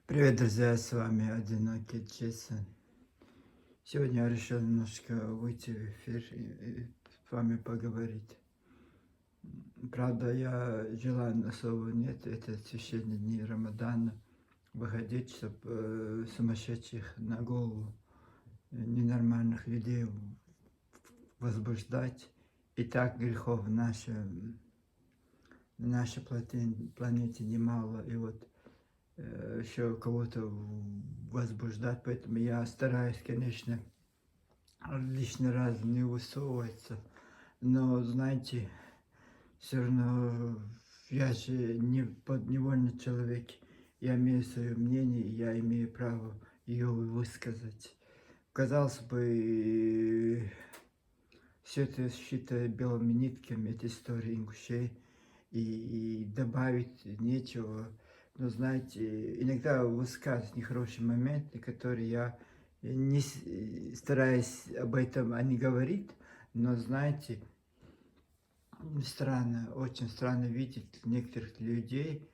Привет, друзья, с вами Одинокий Джейсон. Сегодня я решил немножко выйти в эфир и с вами поговорить. Правда, желания особо нет, это священные дни Рамадана, выходить, чтобы сумасшедших на голову, ненормальных людей возбуждать. И так грехов на нашей планете немало, и вот еще кого-то возбуждать, поэтому я стараюсь, конечно, лишний раз не высовываться, но, знаете, все равно я же не подневольный человек, я имею свое мнение, и я имею право ее высказать. Казалось бы, все это считаю белыми нитками, эти истории ингушей, и добавить нечего. Но, знаете, иногда высказывают нехорошие моменты, которые я не стараюсь об этом не говорить, но, знаете, странно, очень странно видеть некоторых людей,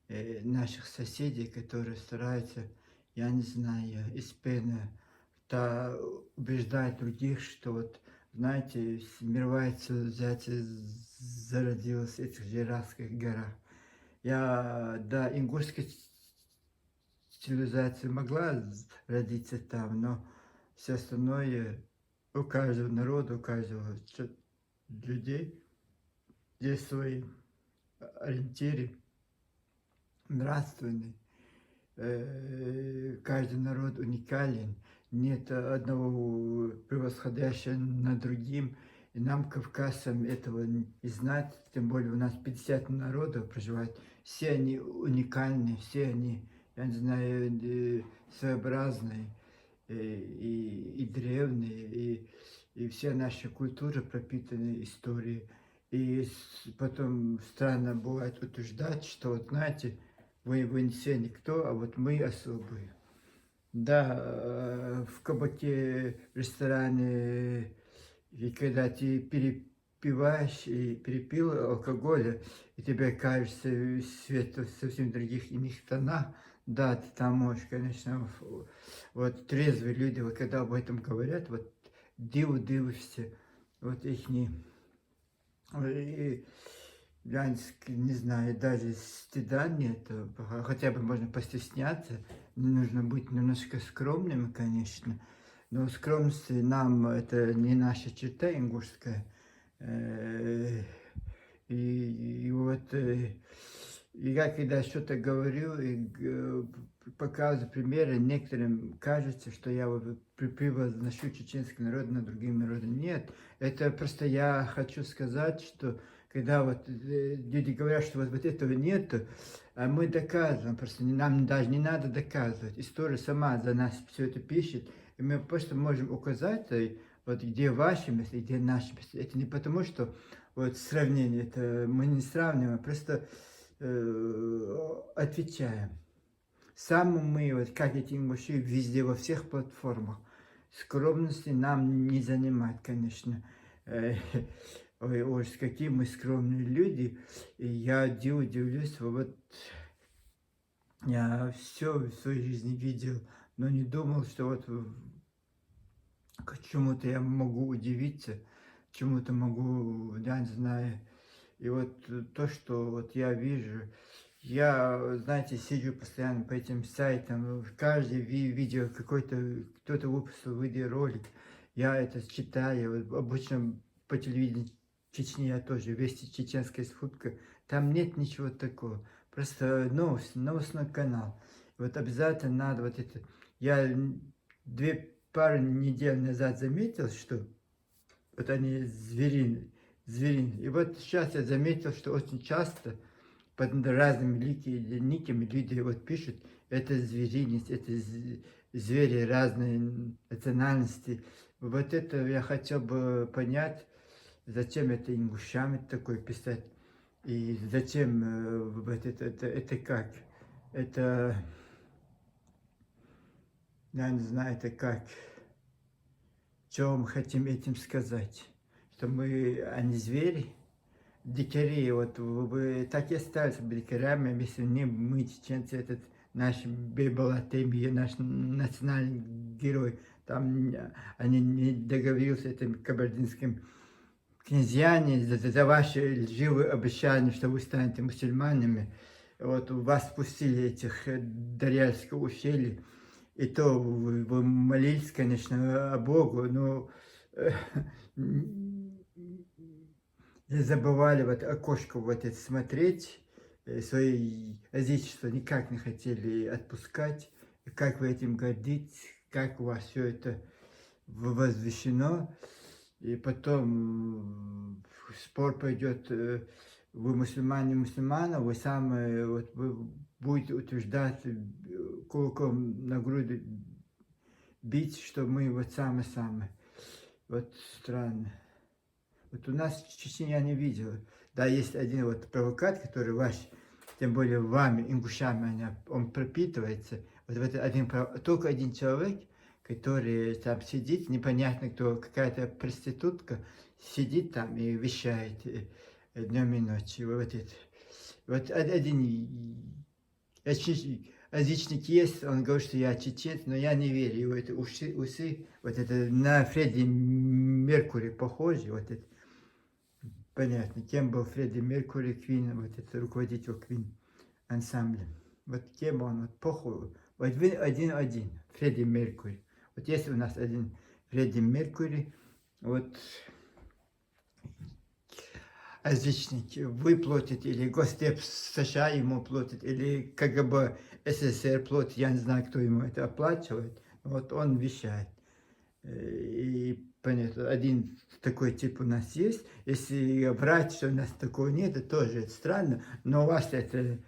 наших соседей, которые стараются, я не знаю, из пены убеждать других, что вот, знаете, мировая цивилизация зародилась в этих Жирафских горах. Да, ингушская цивилизация могла родиться там, но все остальное у каждого народа, у каждого людей есть свои ориентиры нравственные. Каждый народ уникален, нет одного превосходящего над другим. И нам, кавказцам, этого не знать, тем более у нас 50 народов проживает. Все они уникальны, все они, я не знаю, своеобразные и древние, и вся наша культура пропитана историей. И потом странно бывает утверждать, что, вот знаете, вы все никто, а вот мы особые. Да, в кабаке, в ресторане, и когда ты перепиваешь и перепил алкоголя, и тебе кажется свет в совсем других иных тонах, да, ты там можешь, конечно, вот трезвые люди, вот когда об этом говорят, вот дивишься, вот их не... Я не знаю, даже стыда нет, хотя бы можно постесняться, нужно быть немножко скромным, конечно. Но скромность нам это не наша черта ингушская. Э, и вот я когда что-то говорю и показываю примеры, некоторым кажется, что я вот превозношу чеченский народ над другим народом. Нет, это просто я хочу сказать, что когда вот люди говорят, что вот этого нету, а мы доказываем, просто нам даже не надо доказывать. История сама за нас все это пишет, и мы просто можем указать, вот где ваше место, где наше место. Это не потому, что вот сравнение, это мы не сравниваем, а просто отвечаем. Сам мы, вот как эти ингуши, везде, во всех платформах. Скромности нам не занимать, конечно. Ой, ой, какие мы скромные люди. И я удивлюсь, вот я все в своей жизни видел, но не думал, что вот к чему-то я могу удивиться, чему-то могу, я не знаю. И вот то, что вот я вижу, я, знаете, сижу постоянно по этим сайтам, каждое видео какой-то, кто-то выпустил видеоролик, я это читаю, вот обычно по телевидению Чечни я тоже, Вести Чеченская Республика, там нет ничего такого, просто новостной канал. Вот обязательно надо вот это, я пару недель назад заметил, что вот они звериные. И вот сейчас я заметил, что очень часто под разными никами люди вот пишут, это зверинец, это звери разной национальности. Вот это я хотел бы понять, зачем это ингушами такое писать, и зачем вот это как? Это, я не знаю, это как? Что мы хотим этим сказать? Что они звери? Дикари, вот вы так и остались дикарями, если не мы, чеченцы, этот наш Бейбалатеми, наш национальный герой, там они не договорились с этим кабардинским князьяне за ваши лживые обещания, что вы станете мусульманами. Вот вас спустили этих Дарьяльского ущелья, и то вы молились, конечно, о Богу, но не забывали вот окошко вот это смотреть, свои язычества никак не хотели отпускать, и как вы этим гордитесь, как у вас все это возвещено, и потом спор пойдет, вы мусульмане мусульмана, вы сами вот, вы будете утверждать, кулаком на грудь бить, что мы вот самые-самые. Вот странно. Вот у нас в Чечне я не видел. Да, есть один вот провокат, который ваш, тем более вами, ингушами, он пропитывается. Вот только один человек, который там сидит, непонятно кто, какая-то проститутка, сидит там и вещает днем и ночью. Вот один язычник есть, он говорит, что я чеченец, но я не верю. Его это усы, вот это на Фредди Меркури похоже, вот это. Понятно, кем был Фредди Меркури, Квин, вот это руководитель Квин ансамбля. Вот кем он, вот похуй. Вот вы один, Фредди Меркури. Вот если у нас один Фредди Меркури, вот язычники, вы платите, или Госдеп США ему платит, или КГБ СССР платит, я не знаю, кто ему это оплачивает, вот он вещает. И понятно, один такой тип у нас есть. Если врать, что у нас такого нет, это тоже странно. Но у вас это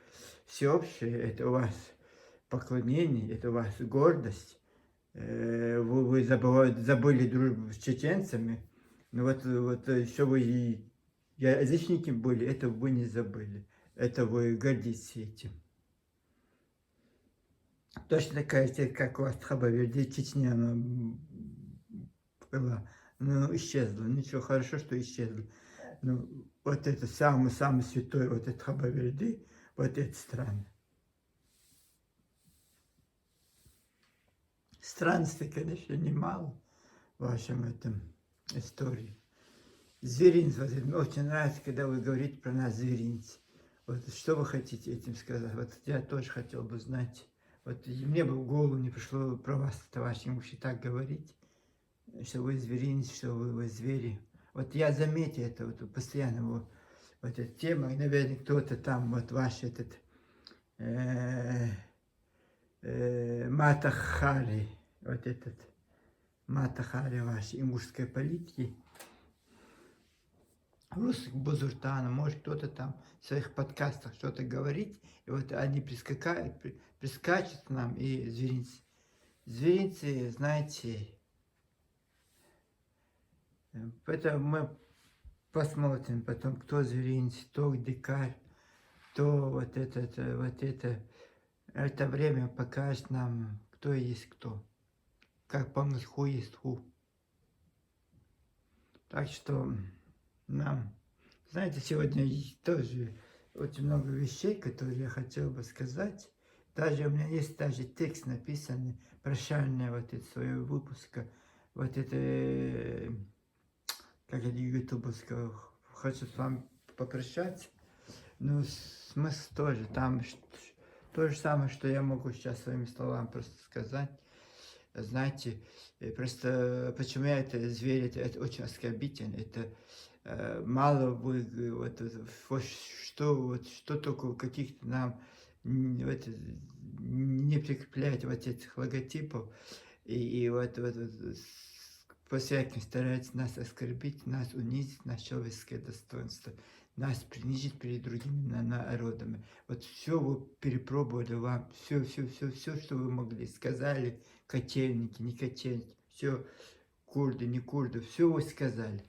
всеобщее, это у вас поклонение, это у вас гордость. Вы забыли дружбу с чеченцами. Но вот еще вы язычники были, это вы не забыли. Это вы гордитесь этим. Точно такая цель, как у вас в Хабаверде, Чечня, она была, но исчезла. Ничего, хорошо, что исчезла. Ну, вот это самый святой, вот этот Хабаверды, вот это странно. Странностей, конечно, немало в вашем этом истории. Зверинец, вот это, мне очень нравится, когда вы говорите про нас зверинец. Вот что вы хотите этим сказать? Вот я тоже хотел бы знать. Вот и мне бы в голову не пришло про вас, товарищ Ингуш, так говорить, что вы зверинец, что вы звери. Вот я заметил это вот постоянно, вот эта тема, и, наверное, кто-то там, вот ваш этот Мата Хари, вот этот Мата Хари вашей ингушской политики, русских Бузуртана, может кто-то там в своих подкастах что-то говорит, и вот они прискачут к нам, и зверинцы. Зверинцы, знаете, поэтому мы посмотрим потом, кто зверинец, кто дикарь, кто вот это. Это время покажет нам, кто есть кто. Как помнить, ху есть ху. Так что нам, знаете, сегодня тоже очень много вещей, которые я хотел бы сказать. Даже у меня есть даже текст написанный, прощальный вот это своего выпуска, вот это, как это ютубовского, хочу с вами попрощаться. Но смысл тоже, там то же самое, что я могу сейчас своими словами просто сказать. Знаете, просто почему я это зверь, это очень оскорбительно, это мало вы, что только каких-то нам не прикрепляют вот этих логотипов, и по-всякому стараются нас оскорбить, нас унизить, наше человеческое достоинство, нас принизить перед другими народами. Вот все вы перепробовали вам, все, что вы могли, сказали, котельники, не котельники, все, курды, не курды, все вы сказали.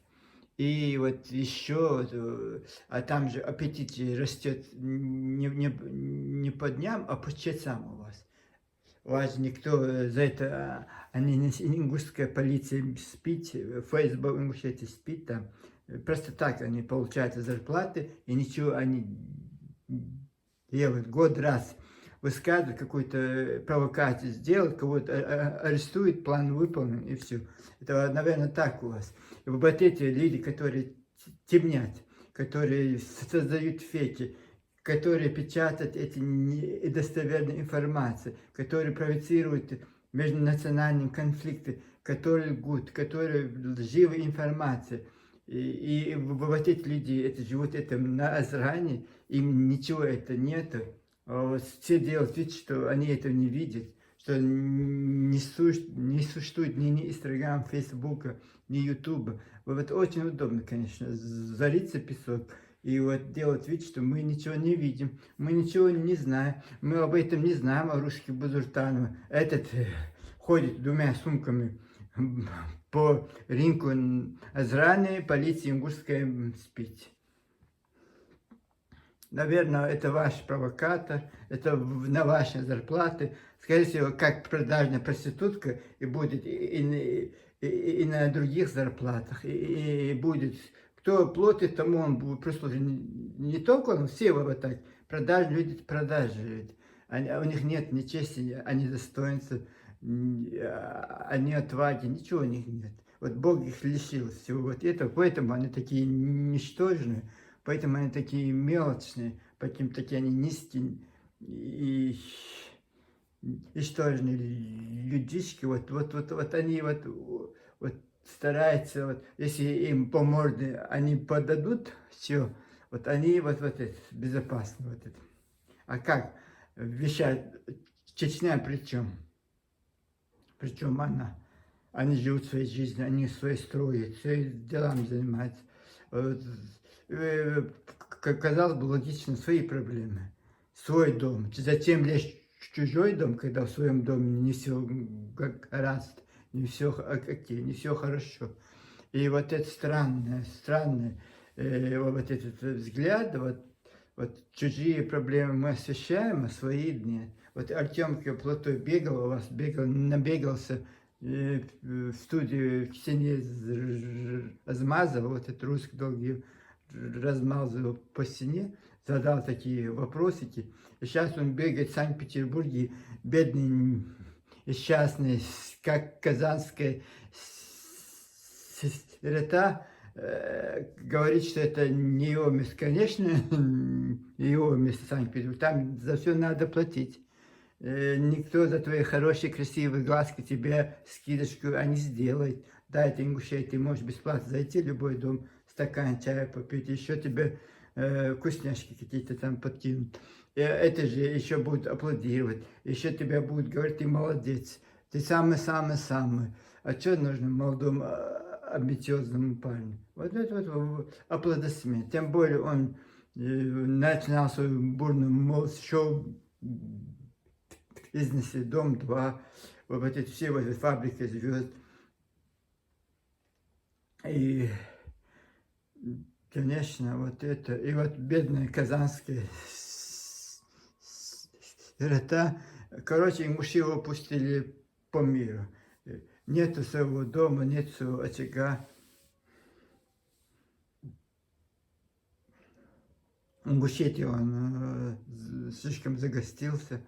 И вот еще, а там же аппетит растет не по дням, а по часам у вас. У вас никто за это, ингушская полиция спит, ФСБ Ингушетии спит там. Просто так они получают зарплаты, и ничего они делают. Год раз высказывают, какую-то провокацию сделают, кого-то арестуют, план выполнен, и все. Это, наверное, так у вас. И вот эти люди, которые темнят, которые создают фейки, которые печатают эти недостоверные информации, которые провоцируют межнациональные конфликты, которые лгут, которые лживые информации. И вот эти люди это живут на Азране, им ничего это нету. Все делают вид, что они этого не видят, что не существует ни Инстаграм, Фейсбука, ни Ютуба. Вот очень удобно, конечно, зариться в песок и вот делать вид, что мы ничего не видим, мы ничего не знаем, мы об этом не знаем, о русских Бузуртановых. Этот ходит двумя сумками по рынку Азрани, полиция ингушская спит. Наверное, это ваш провокатор, это на ваши зарплаты. Скорее всего, как продажная проститутка, и будет и на других зарплатах, и будет. Кто платит, тому он будет прислуживать. Не только он, все вот так. Продажные люди, продажные люди. У них нет ни чести, ни достоинства, ни отваги, ничего у них нет. Вот Бог их лишил всего вот этого, поэтому они такие ничтожные. Поэтому они такие мелочные, поэтому такие они низкие и ничтожные людишки. Вот они вот стараются, вот, если им по морде они подадут все, вот они вот это безопасны. Вот это. А как вещать Чечня причем? Причем они живут своей жизнью, они свои строят, своими делами занимаются. Казалось бы, логично, свои проблемы, свой дом. Зачем лезть в чужой дом, когда в своем доме не все гаразд, не все окей, не все хорошо. И вот это странное, вот этот взгляд, вот чужие проблемы мы освещаем, а свои нет. Вот Артем Плотой бегал у вас, набегался в студию Ксении Размазова, вот этот русский долгий размазывал по стене, задал такие вопросики. И сейчас он бегает в Санкт-Петербурге, бедный, несчастный, как казанская сирота, говорит, что это не его место. Конечно, его место Санкт-Петербург. Там за все надо платить. Никто за твои хорошие, красивые глазки тебе скидочку не сделает. Да, это ингушей, ты можешь бесплатно зайти в любой дом, стакан чая попить, еще тебе вкусняшки какие-то там подкинут. Это же еще будут аплодировать, еще тебя будут говорить, ты молодец, ты самый-самый-самый. А что нужно молодому амбициозному парню? Вот это вот аплодисмент. Тем более он начинал свою бурную молодость, шоу бизнесе, Дом-2, вот эти все вот фабрики звезд. И, конечно, вот это, и вот бедные казанские сирота, короче, ингуши его пустили по миру. Нету своего дома, нет своего очага. В Ингушетии он слишком загостился.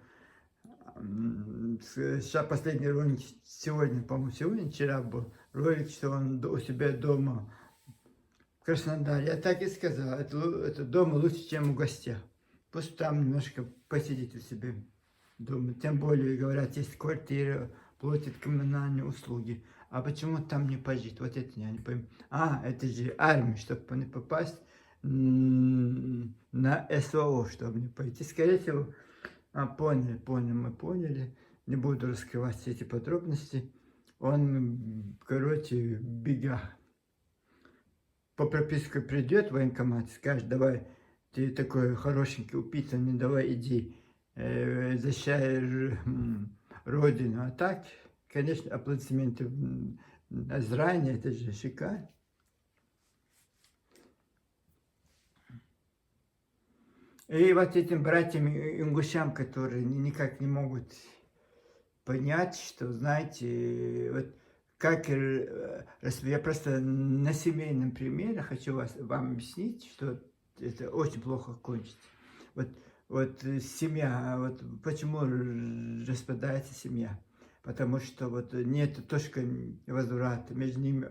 Сейчас последний ролик сегодня, по-моему, вчера был ролик, что он у себя дома в Краснодаре. Я так и сказал, это дома лучше, чем в гостях. Пусть там немножко посидите у себя дома. Тем более, говорят, есть квартира, платят коммунальные услуги. А почему там не пожить? Вот это я не пойму. Это же армия, чтобы не попасть на СВО, чтобы не пойти. Скорее всего, мы поняли. Не буду раскрывать все эти подробности. Он, короче, в бегах. По прописке придет в военкомат, скажет, давай, ты такой хорошенький, упитанный, давай иди, защищай родину. А так, конечно, аплодисменты на зрание, это же шикарно. И вот этим братьям ингушам, которые никак не могут понять, что, знаете, вот как, я просто на семейном примере хочу вам объяснить, что это очень плохо кончится. Вот семья, вот почему распадается семья? Потому что вот нет точки возврата, между ними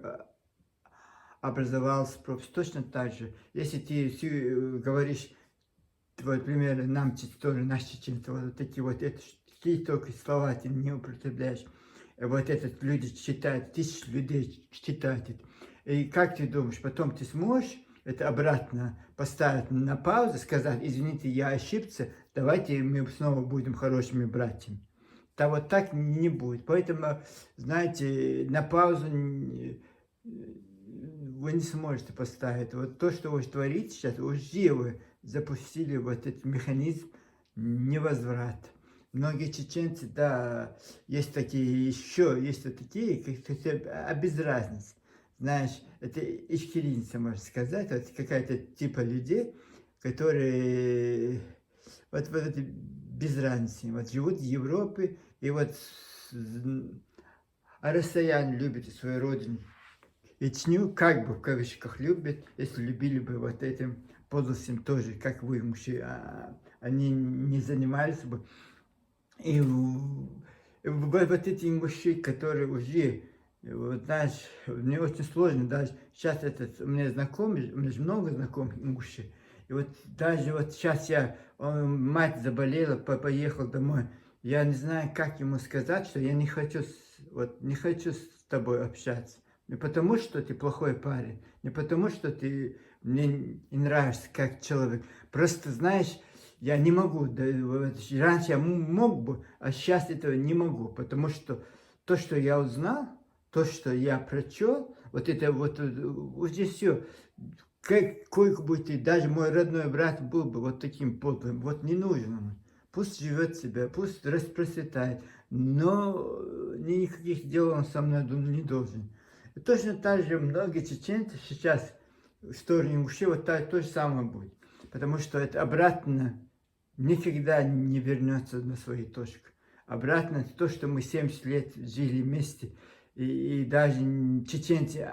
образовался пропасть. Точно так же, если ты говоришь, вот примерно нам, тоже наш чеченцы, вот такие вот, какие только слова ты не употребляешь. Вот этот люди читают, тысячи людей читают это. И как ты думаешь, потом ты сможешь это обратно поставить на паузу, сказать, извините, я ошибся, давайте мы снова будем хорошими братьями. Да вот так не будет. Поэтому, знаете, на паузу вы не сможете поставить. Вот то, что вы творите сейчас, уже вы запустили вот этот механизм невозврата. Многие чеченцы, да, есть такие, еще есть вот такие, без разницы. Знаешь, это ишкеринцы, можно сказать, вот какая-то типа людей, которые вот это без разницы, вот живут в Европе, и вот россияне любят свою родину. Ичню как бы в кавычках любят, если любили бы вот этим подлостям тоже, как вы, мужчины, они не занимались бы. И вот эти мужчины, которые уже, вот, знаешь, мне очень сложно, даже сейчас у меня знакомый, у меня же много знакомых мужчин, и вот даже вот сейчас мать заболела, поехал домой, я не знаю, как ему сказать, что я не хочу, не хочу с тобой общаться. Не потому, что ты плохой парень, не потому, что ты мне не нравишься как человек. Просто, знаешь, я не могу. Раньше я мог бы, а сейчас этого не могу. Потому что то, что я узнал, то, что я прочел, вот это вот здесь все. Какой бы ты, даже мой родной брат был бы вот таким подлым, вот не нужен он. Пусть живет себя, пусть распроцветает, но никаких дел он со мной не должен. И точно так же многие чеченцы сейчас в стороне Ингушетии вот то же самое будет. Потому что это обратно никогда не вернется на свою точку. Обратно то, что мы 70 лет жили вместе, и даже чеченцы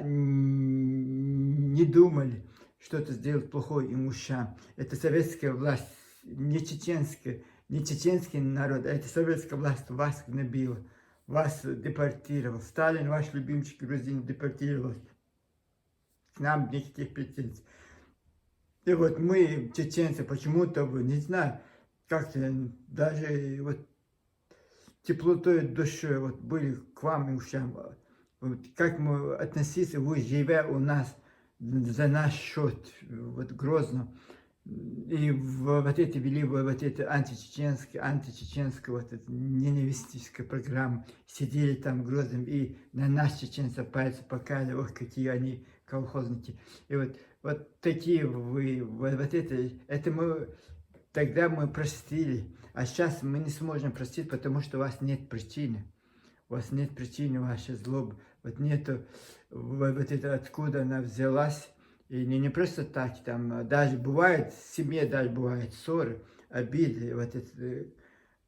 не думали что-то сделать плохое ингушам. Это советская власть, не чеченский народ, а это советская власть вас гнобила. Вас депортировал. Сталин, ваш любимчик грузин, депортировал. К нам никаких претензий. И вот мы, чеченцы, почему-то, не знаю, как-то даже вот теплотой души вот были к вам и ушам. Вот как мы относиться, вы живя у нас за наш счет, вот Грозно. И вот эти вели вот это античеченская вот эта ненавистическая программа. Сидели там Грозным и на нас, чеченцев, пальцы показывали, ох, какие они колхозники. И вот такие вы, вот это мы, тогда мы простили. А сейчас мы не сможем простить, потому что у вас нет причины. У вас нет причины вашей злобы. Вот нету вот это, откуда она взялась. И не просто так, там даже бывает, в семье даже бывают ссоры, обиды, вот это,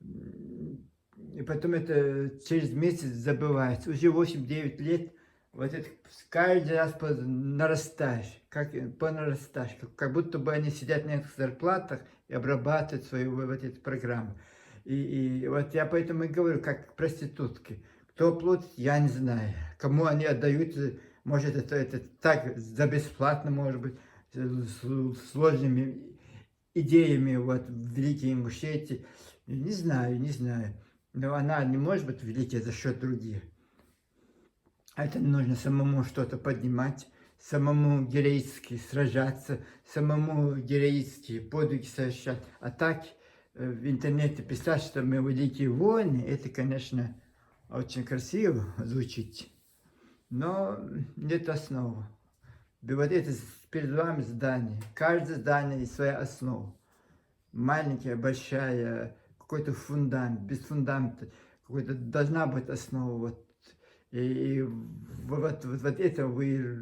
и потом это через месяц забывается. Уже 8-9 лет, вот это каждый раз нарастаешь, по нарастаешь, как будто бы они сидят на этих зарплатах и обрабатывают свою вот эту программу. И вот я поэтому и говорю, как проститутки. Кто платит, я не знаю. Кому они отдают, может это так, за бесплатно, может быть, с сложными идеями, вот, в Великой Ингушетии. Не знаю, не знаю. Но она не может быть великой за счет других. Это нужно самому что-то поднимать, самому героически сражаться, самому героически подвиги совершать. А так в интернете писать, что мы великие воины, это, конечно, очень красиво звучит, но нет основы. Вот это перед вами здание. Каждое здание есть своя основа. Маленькая, большая, какой-то фундамент, без фундамента, какой-то должна быть основа. Вот. И вот это вы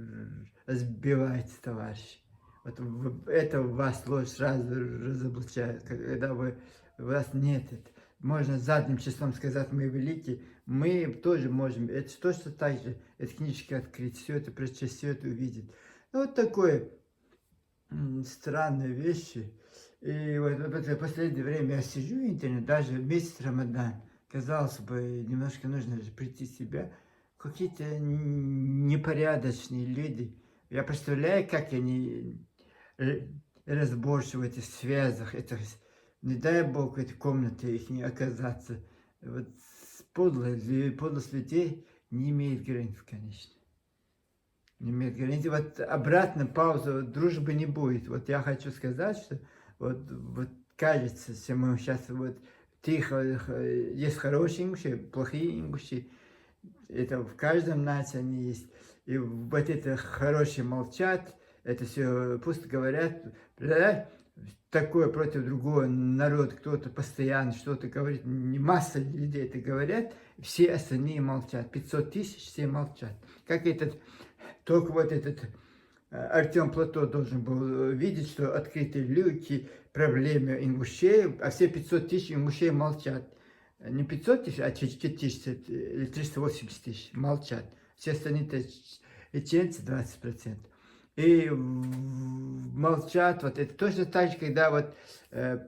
разбиваете, товарищи. Вот это вас ложь сразу разоблачает, когда у вас нет это. Можно задним числом сказать, мы великие, мы тоже можем. Это точно так же, эти книжки открыть, все это прочесть, все это увидеть. Ну, вот такое странные вещи. И вот в последнее время я сижу в интернете, даже месяц Рамадан. Казалось бы, немножко нужно же прийти в себя. Какие-то непорядочные люди. Я представляю, как они разборчивы в этих связях, не дай бог, в этой комнате их не оказаться. Вот подлость людей не имеет границ, конечно. Не имеет границ. Вот обратно паузу, дружбы не будет. Вот я хочу сказать, что вот кажется, что мы сейчас вот тихо, есть хорошие ингуши, плохие ингуши. Это в каждом нации они есть. И вот это хорошие молчат, это все пусть говорят. Такое против другого народ, кто-то постоянно что-то говорит, не масса людей это говорят, все остальные молчат. 500 тысяч все молчат. Как только вот этот Артем Плато должен был видеть, что открытые люки, проблемы ингушей, а все 500 тысяч ингушей молчат. Не 500 тысяч, а 400 или 380 тысяч молчат. Все остальные чеченцы 20%. И молчат, вот это точно так же, когда вот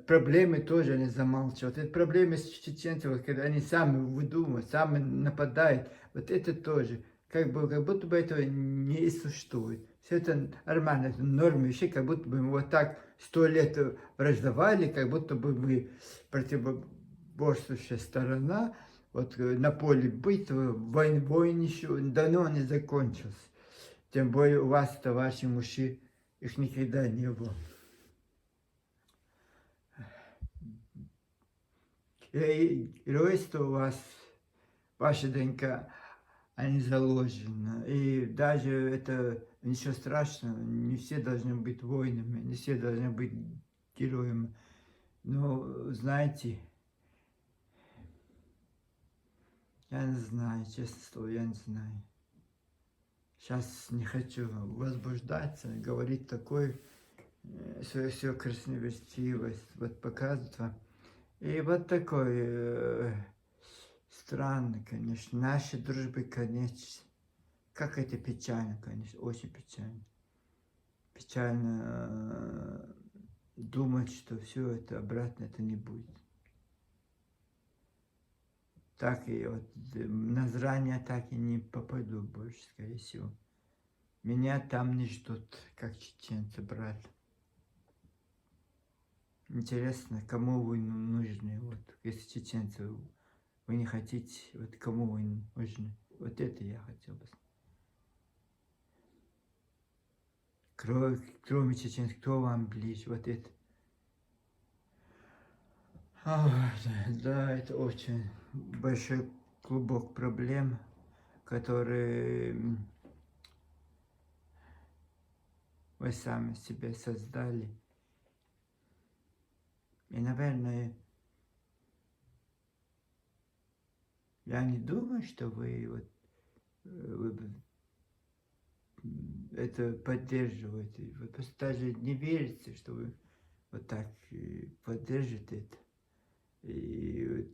проблемы тоже они замалчивают. Это проблемы с чеченцами, вот, когда они сами выдумывают, сами нападают, вот это тоже. Как будто бы этого не существует. Все это нормально, это норма вещей, как будто бы мы вот так 100 лет враждовали, как будто бы мы противоборствующая сторона, вот на поле битвы, войны еще давно не закончился. Тем более у вас, товарищи мужчины, их никогда не было. И геройство у вас, ваша ДНК, они заложены. И даже это ничего страшного, не все должны быть воинами, не все должны быть героями. Но, знаете, я не знаю, честное слово, я не знаю. Сейчас не хочу возбуждаться, говорить такой, все красноречивость, вот показывать вам. И вот такой странный, конечно, наши дружбы конец. Как это печально, конечно, очень печально. Печально думать, что все это обратно это не будет. Так и вот на Зрание так и не попаду больше, скорее всего. Меня там не ждут, как чеченцы, брат. Интересно, кому вы нужны, вот, если чеченцы, вы не хотите, вот кому вы нужны? Вот это я хотел бы знать. Кроме чеченцев, кто вам ближе, вот это. Да, да, это очень большой клубок проблем, которые вы сами себе создали. И, наверное, я не думаю, что вы это поддерживаете. Вы просто даже не верите, что вы вот так поддержите это. И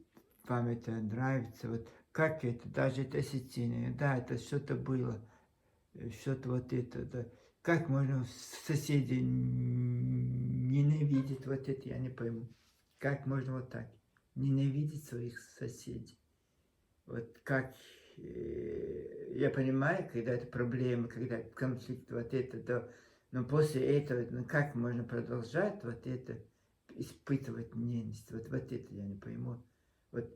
вам это нравится. Вот как это, даже это осетине, да, это что-то было, что-то вот это, да. Как можно соседей ненавидеть, вот это я не пойму. Как можно вот так ненавидеть своих соседей? Вот как, я понимаю, когда это проблема, когда конфликт, вот это, да, но после этого, ну как можно продолжать вот это, испытывать ненависть, вот это я не пойму. Вот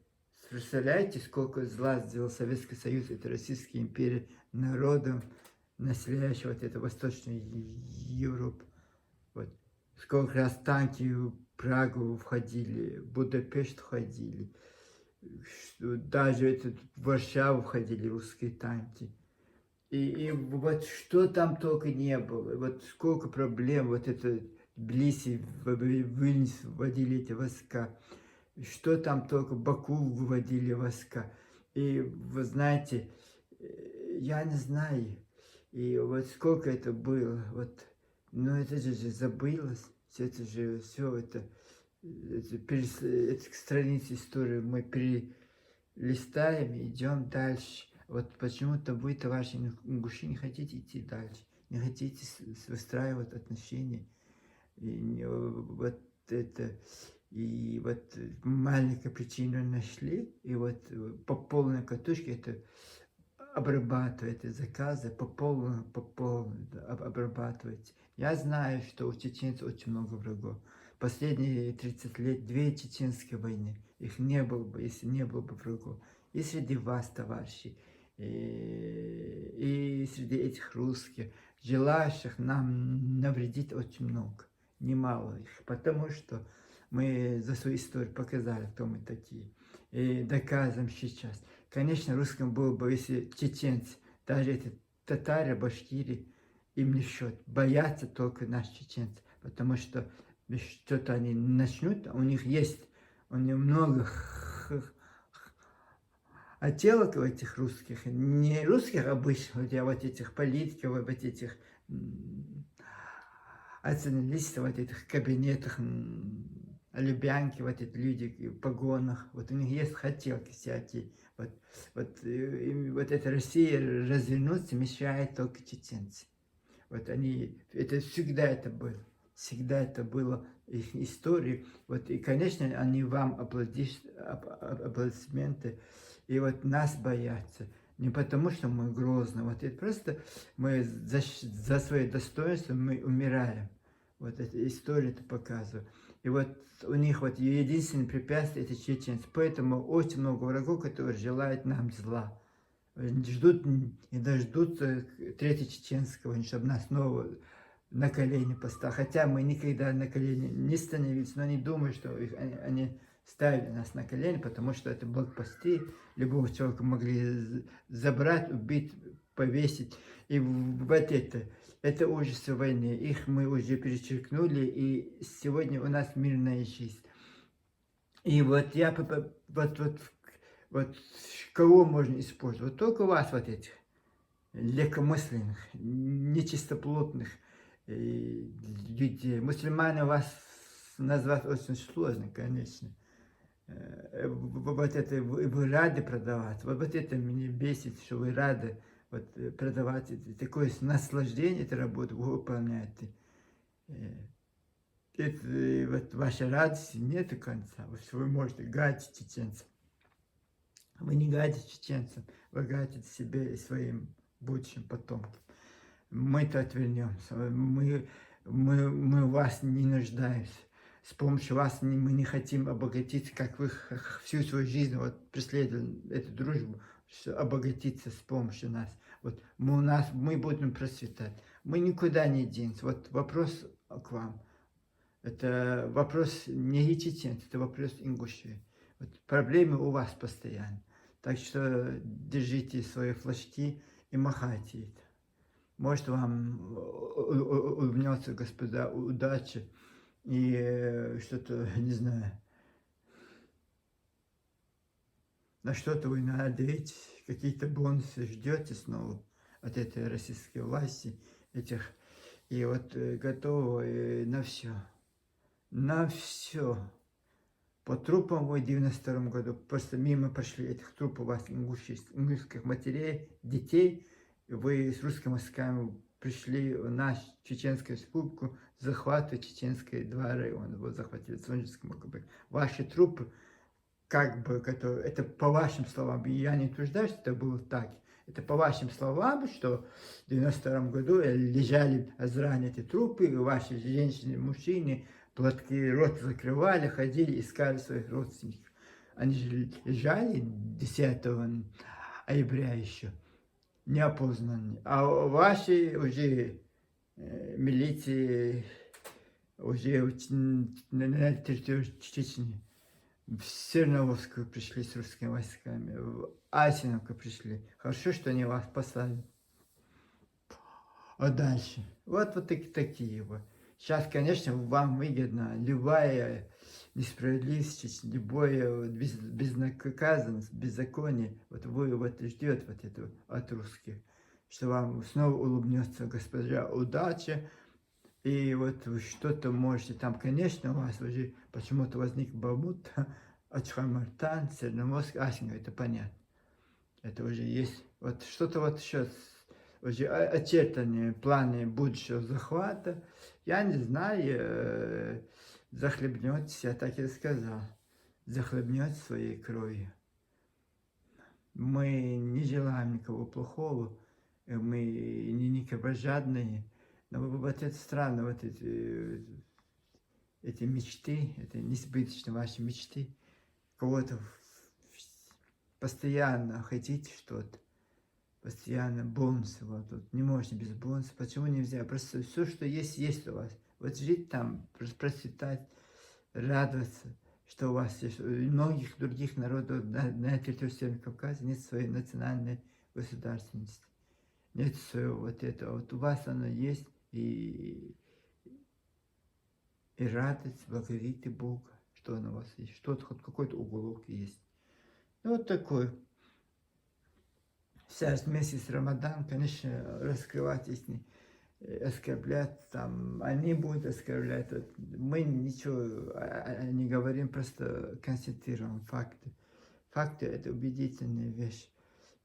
представляете, сколько зла сделал Советский Союз, это Российская империя, народом, населяющим вот это Восточную Европу. Вот. Сколько раз танки в Прагу входили, в Будапешт входили, даже в Варшаву входили русские танки. И вот что там только не было, вот сколько проблем, вот это Тбилиси, Вильнюс вводили эти войска, что там только Баку выводили войска. И вы знаете, я не знаю, и вот сколько это было, вот, но это же забылось, это же все это страницы истории мы перелистаем и идем дальше. Вот почему-то вы, товарищи ингуши, не хотите идти дальше, не хотите выстраивать отношения. И вот это, и вот маленькую причину нашли, и вот по полной катушке это обрабатываете заказы, по полной обрабатываете. Я знаю, что у чеченцев очень много врагов. Последние 30 лет 2 чеченские войны. Их не было бы, если не было бы врагов. И среди вас, товарищи, и среди этих русских, желающих нам навредить очень много. Немало их. Потому что мы за свою историю показали, кто мы такие. И доказываем сейчас. Конечно, русским было бы, если чеченцы, даже эти татары, башкиры, им не счет. Боятся только нас, чеченцы. Потому что что-то они начнут, у них много отделок у этих русских, не русских обычных, а вот этих политиков, вот этих националистов, вот этих кабинетах, Лубянки, вот эти люди в погонах, вот у них есть хотелки всякие. Вот эта Россия развернуться мешает только чеченцы. Вот они, это всегда это было их историей. Вот, и, конечно, они вам аплодисменты, и вот нас боятся. Не потому, что мы грозные, вот это просто мы за свое достоинство мы умираем. Вот эта история это показывает. И вот у них вот единственное препятствие это чеченцы. Поэтому очень много врагов, которые желают нам зла. Ждут и дождутся Третьего Чеченского, чтобы нас снова на колени поставить. Хотя мы никогда на колени не становились, но они думают, что они ставили нас на колени, потому что это блокпосты, любого человека могли забрать, убить, повесить. И вот это ужасы войны, их мы уже перечеркнули, и сегодня у нас мирная жизнь. И вот я вот кого можно использовать? Вот только вас, вот этих легкомысленных, нечистоплотных людей. Мусульмане вас назвать очень сложно, конечно. Вот это вы рады продавать. Вот это меня бесит, что вы рады вот, продавать. Такое наслаждение этой работы вы выполняете. Это, вот вашей радости нет конца. Вы можете гадить чеченцам. Вы не гадите чеченцам, вы гадите себе и своим будущим потомкам. Мы-то отвернемся, мы в вас не нуждаемся. с помощью вас мы не хотим обогатиться, как вы всю свою жизнь вот преследовали эту дружбу, обогатиться с помощью нас. Вот мы будем процветать. Мы никуда не денемся. Вот вопрос к вам. Это вопрос не чеченцев, это вопрос Ингушии. Вот проблемы у вас постоянно. Так что держите свои флажки и махайте это. Может, вам улыбнется, господа, удачи и что-то, не знаю, на что-то вы надеетесь, какие-то бонусы ждете снова от этой российской власти, этих, и вот готовы на все. На все. По трупам вы в 92 году просто мимо прошли этих трупов у вас ингушских матерей, детей. Вы с русскими войсками пришли в нашу Чеченскую республику, захватывать чеченские два района. Вот захватили Цунжинский МКБ. Ваши трупы, как бы, это по вашим словам, я не утверждаю, что это было так. Это по вашим словам, что в 92 году лежали раненые эти трупы, ваши женщины, мужчины, платки рот закрывали, ходили, искали своих родственников. Они же лежали 10 ноября еще, неопознанные. А ваши уже милиции, уже на территории Чечни, в Серновскую пришли с русскими войсками, в Асиновку пришли. Хорошо, что они вас послали. А дальше? Вот такие вот. Сейчас, конечно, вам выгодна любая несправедливость, любое безнаказанность, беззаконие. Вот вы вот ждет вот это от русских, что вам снова улыбнется госпожа удача, и вот вы что-то можете там, конечно, у вас уже почему-то возник Бамут, Ачхамартан, Серноморск, Асинга, это понятно. Это уже есть. Вот что-то вот еще уже очертанные планы будущего захвата. Я не знаю, захлебнетесь, я так и сказал, захлебнетесь своей кровью. Мы не желаем никого плохого, мы не кровожадные, но вот это странно, вот эти мечты, это несбыточные ваши мечты, кого-то постоянно хотите что-то, постоянно бонусы, вот не можете без бонусов, почему нельзя, просто все, что есть, есть у вас, вот жить там, процветать, радоваться, что у вас есть, у многих других народов на территории Северного Кавказа нет своей национальной государственности, нет своего вот этого, вот у вас оно есть, и радость, благодарите Бога, что оно у вас есть, что-то, хоть какой-то уголок есть. Ну, вот такой. Сейчас месяц Рамадан, конечно, раскрывать, если оскорблять, там, они будут оскорблять. Вот, мы ничего не говорим, просто констатируем факты. Факты – это убедительная вещь.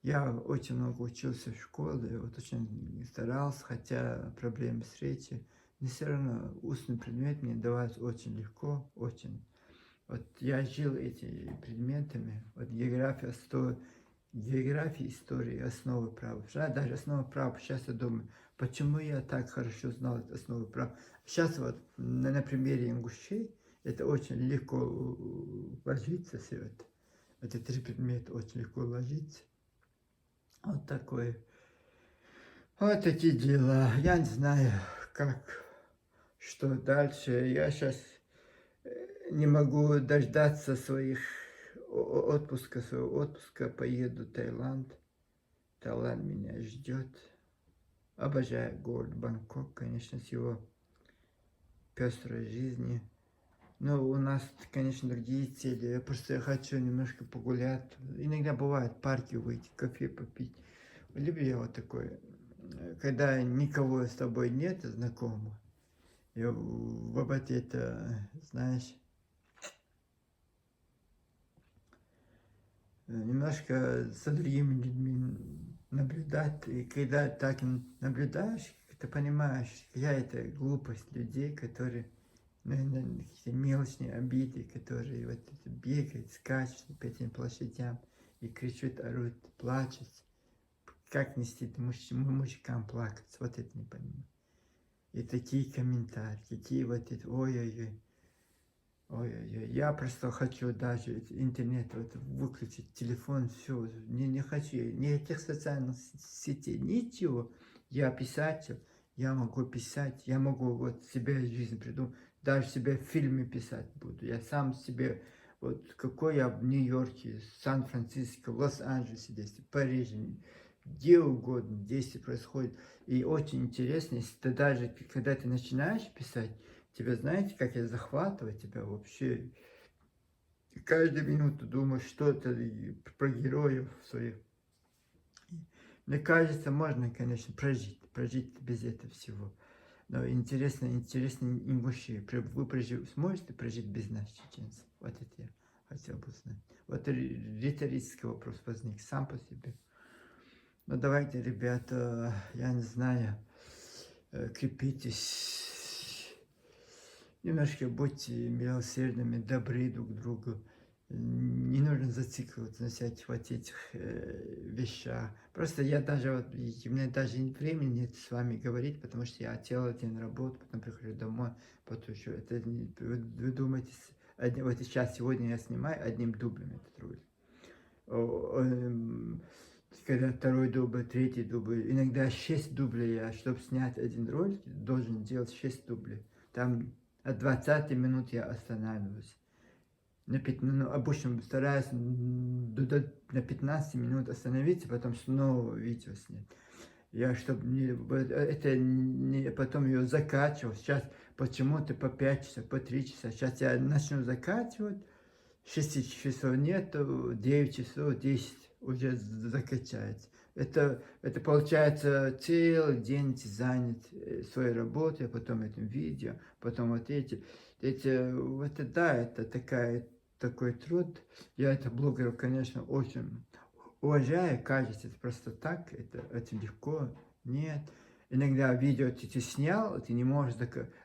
Я очень много учился в школе, вот очень старался, хотя проблемы с речью, но все равно устный предмет мне давался очень легко, очень. Вот я жил этими предметами, вот география, история, основы права. Даже основы права, сейчас я думаю, почему я так хорошо знал основы права. Сейчас вот на примере ингушей это очень легко ложится все это. Эти три предмета очень легко ложится. Вот такое. Вот такие дела. Я не знаю, как, что дальше. Я сейчас не могу дождаться своего отпуска, поеду в Таиланд. Таиланд меня ждет. Обожаю город Бангкок, конечно, с его пестрой жизнью. Но у нас, конечно, другие цели. Я просто хочу немножко погулять. Иногда бывает парки выйти, кофе попить. Люблю я вот такое, когда никого с тобой нет знакомых. И вот это, знаешь, немножко за другими людьми наблюдать. И когда так наблюдаешь, ты понимаешь, какая это глупость людей, которые, наверное, какие-то мелочные обиды, которые вот бегают, скачут по этим площадям и кричат, орут, плачут. Как нести мужикам плакать, вот это не понимаю. И такие комментарии, какие вот это, ой-ой-ой. Ой-ой-ой, я просто хочу даже интернет вот выключить, телефон, все, не хочу, никаких социальных сетей, ничего. Я писатель, я могу писать, я могу вот себе жизнь придумать, даже себе фильмы писать буду. Я сам себе, вот какой я в Нью-Йорке, Сан-Франциско, в Лос-Анджелесе действую, в Париже, где угодно действие происходит. И очень интересно, если ты даже, когда ты начинаешь писать, тебя, знаете, как это захватывает тебя вообще. Каждую минуту думаешь что-то про героев своих. Мне кажется, можно, конечно, прожить без этого всего. Но интересно ингуши. Вы сможете прожить без нас, чеченцев? Вот это я хотел бы знать. Вот риторический вопрос возник сам по себе. Ну давайте, ребята, я не знаю, крепитесь. Немножко будьте милосердными, добры друг к другу. Не нужно зацикливаться на всяких вот этих вещах. Просто я даже, вот, у меня даже времени нет с вами говорить, потому что я делал день работы, потом прихожу домой, потом еще, это, вы думаете, вот сейчас, сегодня я снимаю одним дублем этот ролик. Когда второй дубль, третий дубль, иногда 6 дублей я, чтобы снять один ролик, должен делать 6 дублей. Там от 20 минут я останавливаюсь. Ну, обычно стараюсь на 15 минут остановиться, потом снова видео снять. Я, чтобы это не потом ее закачивал. Сейчас почему-то по 5 часов, по 3 часа. Сейчас я начну закачивать. 6 часов нету, 9 часов, 10 уже закачается. Это получается целый день занят своей работой, а потом этим видео, потом вот вот да, это такой труд. Я это блогеров, конечно, очень уважаю, кажется, это просто так, это легко, нет. Иногда видео ты снял, ты не можешь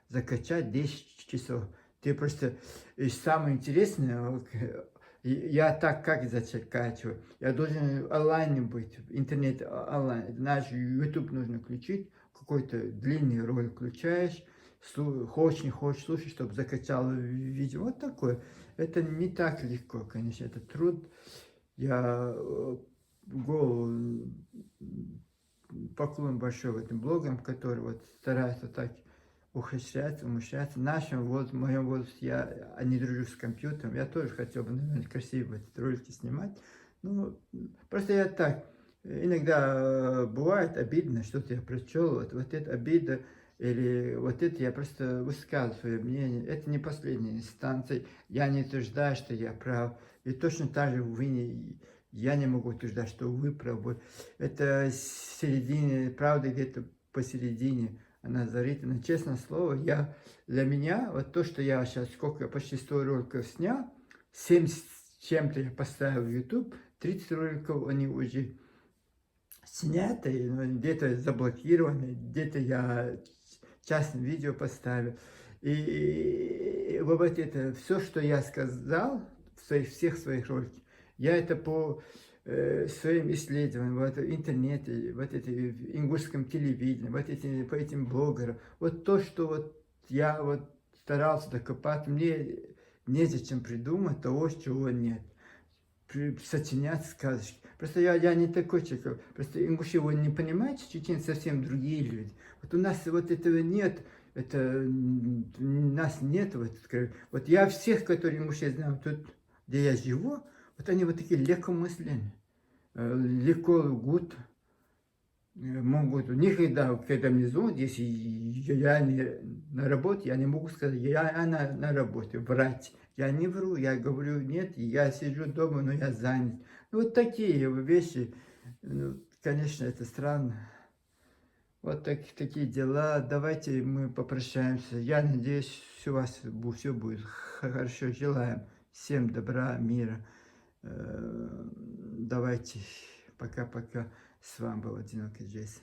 закачать 10 часов. Ты просто, и самое интересное, я так как закачиваю, я должен онлайн быть, интернет онлайн, наш YouTube нужно включить, какой-то длинный ролик включаешь, хочешь, не хочешь слушать, чтобы закачал видео, вот такое. Это не так легко, конечно, это труд. Я голову поклон большой этим блогам, которые вот стараются так ухищряться, умущряться. В моем возрасте я не дружу с компьютером. Я тоже хотел бы, наверное, красиво эти ролики снимать. Ну, просто я так. Иногда бывает обидно, что-то я прочел, вот это обида, или вот это я просто высказываю свое мнение. Это не последняя инстанция. Я не утверждаю, что я прав. И точно так же я не могу утверждать, что вы правы. Это середине, правда где-то посередине она зарыта. Но честное слово, для меня, вот то, что я сейчас, сколько, почти 100 роликов снял, 7 с чем-то я поставил в YouTube, 30 роликов они уже сняты, где-то заблокированы, где-то я частное видео поставил. И вот это все, что я сказал в всех своих роликах, я это по своим исследованиям, вот в интернете, вот это в ингушском телевидении, по этим блогерам, вот то, что вот я вот старался докопать, мне незачем придумать того, чего нет. Сочинять сказочки. Просто я не такой человек. Просто ингуши его не понимаете, чеченцы совсем другие люди. Вот у нас вот этого нет. Нас нет вот я всех, которые ингуши знаю, тут, где я живу, вот они вот такие легкомысленные, легко лгут, могут, у них, да, когда мне звонят, если я не на работе, я не могу сказать, я на работе, врать. Я не вру, я говорю, нет, я сижу дома, но я занят. Ну, вот такие вещи, ну, конечно, это странно. Вот такие дела. Давайте мы попрощаемся. Я надеюсь, у вас все будет хорошо. Желаем всем добра, мира. Давайте, пока-пока. С вами был Одинокий Джейсон.